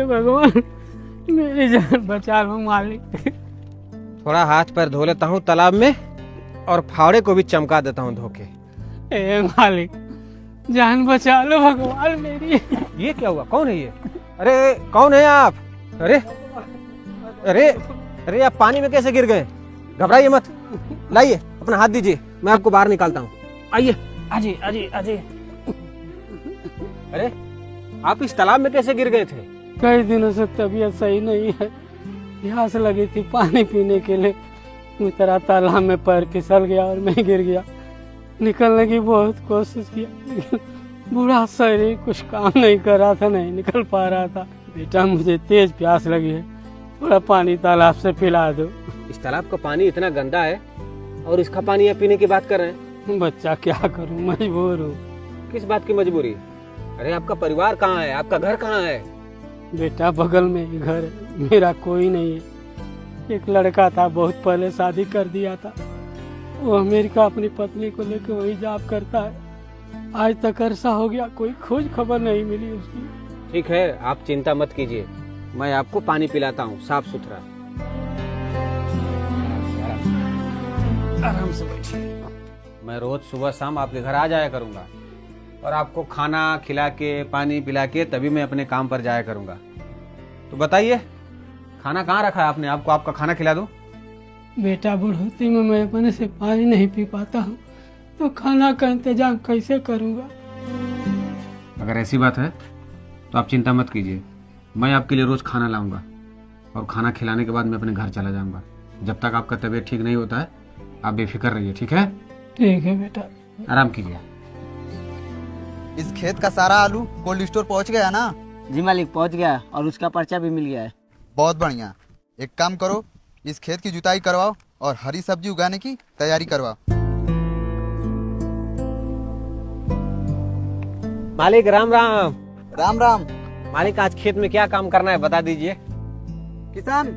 भगवान मेरी जान बचा लो मालिक। थोड़ा हाथ पैर धो लेता हूँ तालाब में और फावड़े को भी चमका देता हूँ धोके। ए मालिक जान बचा लो भगवान मेरी। ये क्या हुआ? कौन है ये? अरे कौन है आप? अरे अरे अरे आप पानी में कैसे गिर गए? घबराइए मत, लाइए अपना हाथ दीजिए, मैं आपको बाहर निकालता हूँ। आइए। अजय अजय अजय अरे आप इस तालाब में कैसे गिर गए थे? कई दिनों से तबीयत सही नहीं है, प्यास लगी थी पानी पीने के लिए, उतरा तालाब में पैर फिसल गया और मैं गिर गया। निकलने की बहुत कोशिश किया लेकिन बूढ़ा शरीर कुछ काम नहीं कर रहा था, नहीं निकल पा रहा था। बेटा मुझे तेज प्यास लगी है, थोड़ा पानी तालाब से पिला दो। इस तालाब का पानी इतना गंदा है और इसका पानी आप पीने की बात कर रहे हैं? बच्चा क्या करूं, मजबूर हूँ। किस बात की मजबूरी? अरे आपका परिवार कहाँ है? आपका घर कहाँ है? बेटा बगल में ही घर है, मेरा कोई नहीं है। एक लड़का था, बहुत पहले शादी कर दिया था, वो अमेरिका अपनी पत्नी को लेकर वही जॉब करता है। आज तक अरसा हो गया, कोई खोज खबर नहीं मिली उसकी। ठीक है, आप चिंता मत कीजिए, मैं आपको पानी पिलाता हूँ साफ सुथरा। आराम से बैठिए। मैं रोज सुबह शाम आपके घर आ जाया करूंगा और आपको खाना खिला के पानी पिला के तभी मैं अपने काम पर जाया करूंगा। तो बताइए खाना कहाँ रखा है आपने? आपको आपका खाना खिला दूं? बेटा बुढ़ोती में मैं अपने से पानी नहीं पी पाता हूँ, तो खाना का इंतजाम कैसे करूँगा? अगर ऐसी बात है तो आप चिंता मत कीजिए, मैं आपके लिए रोज खाना लाऊंगा और खाना खिलाने के बाद मैं अपने घर चला जाऊंगा। जब तक आपका तबीयत ठीक नहीं होता है आप बेफिक्र रहिए, ठीक है? ठीक है बेटा। आराम कीजिए। इस खेत का सारा आलू कोल्ड स्टोर पहुंच गया ना? जी मालिक पहुंच गया और उसका पर्चा भी मिल गया है। बहुत बढ़िया। एक काम करो, इस खेत की जुताई करवाओ और हरी सब्जी उगाने की तैयारी करवाओ। मालिक राम राम। राम राम। मालिक आज खेत में क्या काम करना है बता दीजिए। किसान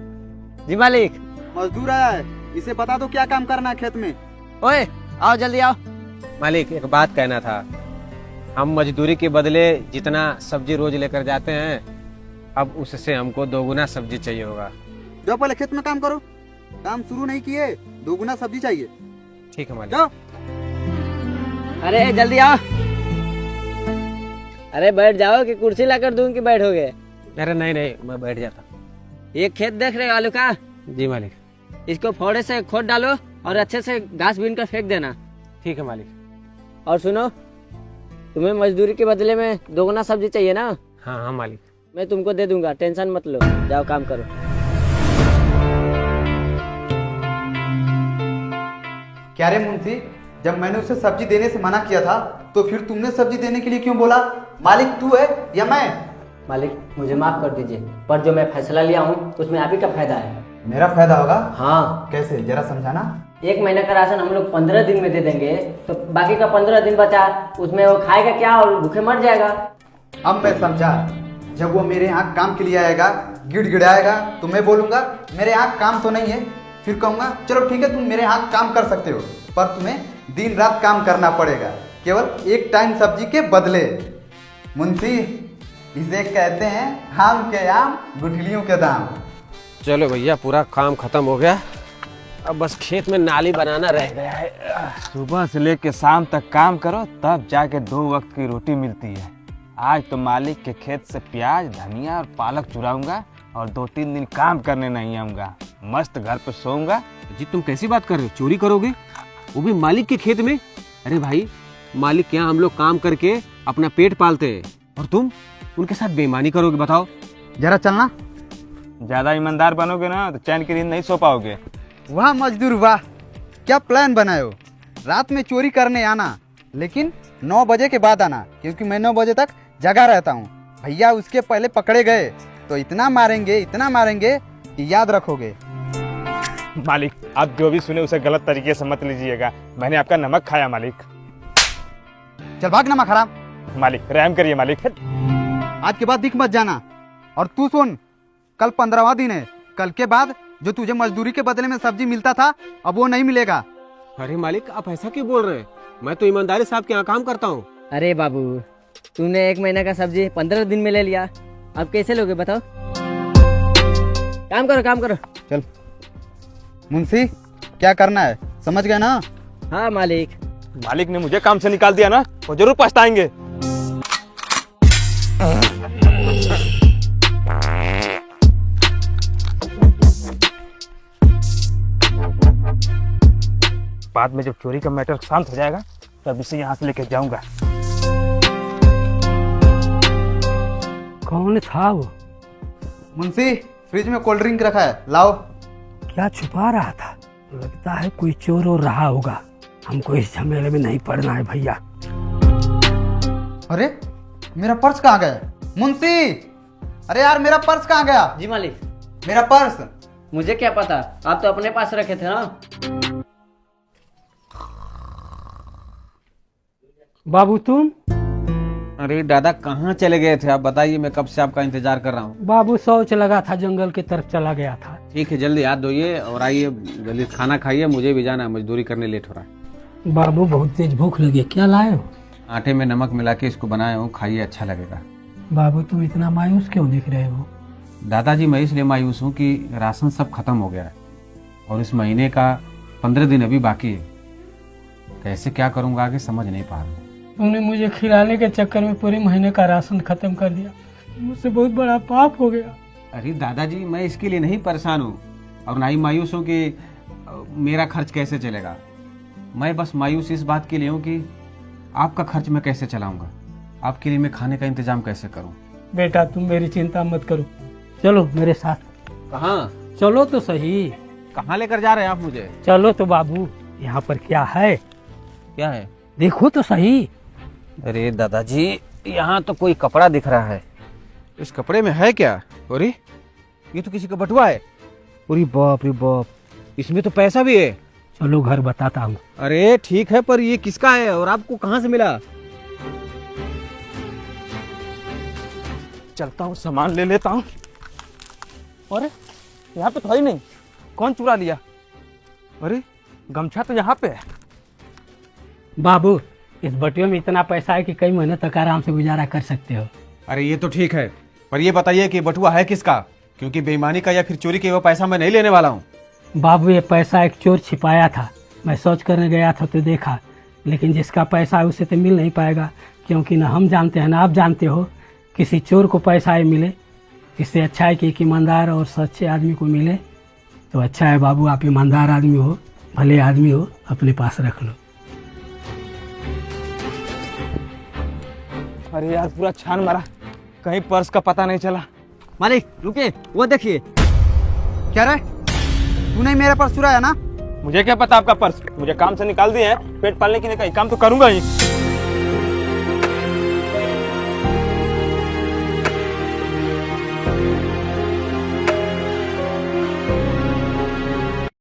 जी मालिक। मजदूर आया है, इसे बता दो क्या काम करना है खेत में। ओए आओ जल्दी आओ। मालिक एक बात कहना था, हम मजदूरी के बदले जितना सब्जी रोज लेकर जाते हैं अब उससे हमको दोगुना सब्जी चाहिए होगा। जाओ पहले खेत में काम करो, काम शुरू नहीं किए, दोगुना सब्जी चाहिए। ठीक है मालिक। जाओ। अरे जल्दी आओ। अरे बैठ जाओ कि कुर्सी लाकर दूं कि बैठोगे? अरे नहीं नहीं मैं बैठ जाता। एक खेत देख रहे हो आलू का? जी मालिक। इसको फोड़े से खोद डालो और अच्छे से घास बीन कर फेंक देना। ठीक है मालिक। और सुनो, तुम्हें मजदूरी के बदले में दोगुना सब्जी चाहिए ना? हाँ हाँ मालिक। मैं तुमको दे दूंगा, टेंशन मत लो, जाओ काम करो। क्या रे मुंशी, जब मैंने उसे सब्जी देने से मना किया था तो फिर तुमने सब्जी देने के लिए क्यों बोला? मालिक तू है या मैं? मालिक मुझे माफ कर दीजिए, पर जो मैं फैसला लिया हूँ उसमें आप ही का फायदा है। मेरा फायदा होगा? हाँ। कैसे, जरा समझाना। 1 महीने का राशन हम लोग 15 दिन में दे देंगे, तो बाकी का 15 दिन बचा उसमें वो खाएगा क्या और भूखे मर जाएगा। अब मैं समझा। जब वो मेरे यहाँ काम के लिए आएगा, गिड़गिड़ाएगा तो मैं बोलूंगा मेरे यहाँ काम तो नहीं है, फिर कहूंगा चलो ठीक है तुम मेरे यहाँ काम कर सकते हो, पर तुम्हें दिन रात काम करना पड़ेगा केवल एक टाइम सब्जी के बदले। मुंशी इसे कहते हैं आम के आम गुठलियों के दाम। चलो भैया पूरा काम खत्म हो गया, अब बस खेत में नाली बनाना रह गया है। सुबह से लेके शाम तक काम करो तब जाके 2 वक्त की रोटी मिलती है। आज तो मालिक के खेत से प्याज धनिया और पालक चुराऊंगा और 2-3 दिन काम करने नहीं आऊंगा, मस्त घर पे सोऊंगा। जी तुम कैसी बात कर रहे हो? चोरी करोगे वो भी मालिक के खेत में? अरे भाई मालिक के यहाँ हम लोग काम करके अपना पेट पालते हैं और तुम उनके साथ बेईमानी करोगे? बताओ जरा चलना। ज्यादा ईमानदार बनोगे ना तो चैन की नींद नहीं सो पाओगे। वाह मजदूर वाह, क्या प्लान बनाए हो। रात में चोरी करने आना, लेकिन 9 बजे के बाद आना, क्योंकि मैं 9 बजे तक जगा रहता हूँ। भैया उसके पहले पकड़े गए तो इतना मारेंगे कि याद रखोगे। मालिक आप जो भी सुने उसे गलत तरीके से मत लीजिएगा, मैंने आपका नमक खाया मालिक। चल भाग नमक हराम। मालिक रहम करिए मालिक। आज के बाद दिख मत जाना। और तू सुन, कल 15वां दिन है, कल के बाद जो तुझे मजदूरी के बदले में सब्जी मिलता था अब वो नहीं मिलेगा। अरे मालिक आप ऐसा क्यों बोल रहे हैं? मैं तो ईमानदारी साहब के यहाँ काम करता हूँ। अरे बाबू, तूने 1 महीने का सब्जी 15 दिन में ले लिया, अब कैसे लोगे बताओ? काम करो काम करो। चल मुंशी, क्या करना है समझ गए ना? हाँ मालिक। मालिक ने मुझे काम से निकाल दिया ना, वो जरूर पछताएंगे। बाद में जब चोरी का मैटर शांत हो जाएगा तब इसे यहाँ से लेकर जाऊंगा। कौन था वो? मुंशी, फ्रिज में कोल्ड ड्रिंक रखा है, लाओ। क्या छुपा रहा था? लगता है कोई चोर और रहा होगा। हमको इस झमेले में नहीं पड़ना है भैया। अरे मेरा पर्स कहाँ गया? मुंशी, अरे यार मेरा पर्स कहाँ गया? जी मालिक। मेरा पर्स। मुझे क्या पता, आप तो अपने पास रखे थे ना। बाबू तुम? अरे दादा कहाँ चले गए थे आप बताइए, मैं कब से आपका इंतजार कर रहा हूँ। बाबू शौच लगा था, जंगल की तरफ चला गया था। ठीक है, जल्दी हाथ धोइए और आइए, जल्दी खाना खाइए, मुझे भी जाना है, मजदूरी करने लेट हो रहा है। बाबू बहुत तेज भूख लगी, क्या लाए हो? आटे में नमक मिला के इसको बनाया हूँ, खाइए, अच्छा लगेगा। बाबू तुम इतना मायूस क्यों दिख रहे हो? दादाजी मैं इसलिए मायूस हूँ कि राशन सब खत्म हो गया है और इस महीने का 15 दिन अभी बाकी है। कैसे क्या करूँगा आगे समझ नहीं पा रहा हूँ। तुमने मुझे खिलाने के चक्कर में पूरे महीने का राशन खत्म कर दिया। मुझसे बहुत बड़ा पाप हो गया। अरे दादाजी मैं इसके लिए नहीं परेशान हूँ और ना ही मायूस हूँ कि मेरा खर्च कैसे चलेगा। मैं बस मायूस इस बात के लिए हूँ कि आपका खर्च मैं कैसे चलाऊंगा, आपके लिए मैं खाने का इंतजाम कैसे करूँ। बेटा तुम मेरी चिंता मत करो, चलो मेरे साथ। कहाँ? चलो तो सही। कहाँ लेकर जा रहे हैं आप मुझे? चलो तो बाबू, यहाँ पर क्या है? क्या है? देखो तो सही। अरे दादाजी यहाँ तो कोई कपड़ा दिख रहा है। इस कपड़े में है क्या? अरे ये तो किसी का बटुआ है। अरे बाप रे बाप, इसमें तो पैसा भी है। चलो घर बताता हूँ। अरे ठीक है, पर ये किसका है और आपको कहाँ से मिला? चलता हूँ सामान ले लेता हूँ। अरे यहाँ पे तो है ही नहीं, कौन चुरा लिया? अरे गमछा तो यहाँ पे है। बाबू इस बटियों में इतना पैसा है कि कई महीने तक आराम से गुजारा कर सकते हो। अरे ये तो ठीक है, पर ये बताइए कि बटुआ है किसका, क्योंकि बेईमानी का या फिर चोरी के वो पैसा मैं नहीं लेने वाला हूँ। बाबू ये पैसा एक चोर छिपाया था, मैं सोच करने गया था तो देखा, लेकिन जिसका पैसा है उसे तो मिल नहीं पाएगा, क्योंकि ना हम जानते हैं ना आप जानते हो। किसी चोर को पैसा ही मिले, इससे अच्छा है कि एक ईमानदार और सच्चे आदमी को मिले तो अच्छा है। बाबू आप ईमानदार आदमी हो, भले आदमी हो, अपने पास रख लो। अरे यार पूरा छान मारा, कहीं पर्स का पता नहीं चला। मालिक रुकिए, वो देखिए। क्या रे, तूने मेरा पर्स चुराया ना? मुझे क्या पता आपका पर्स, मुझे काम से निकाल दिए हैं, पेट पालने के लिए कहीं काम तो करूंगा ही।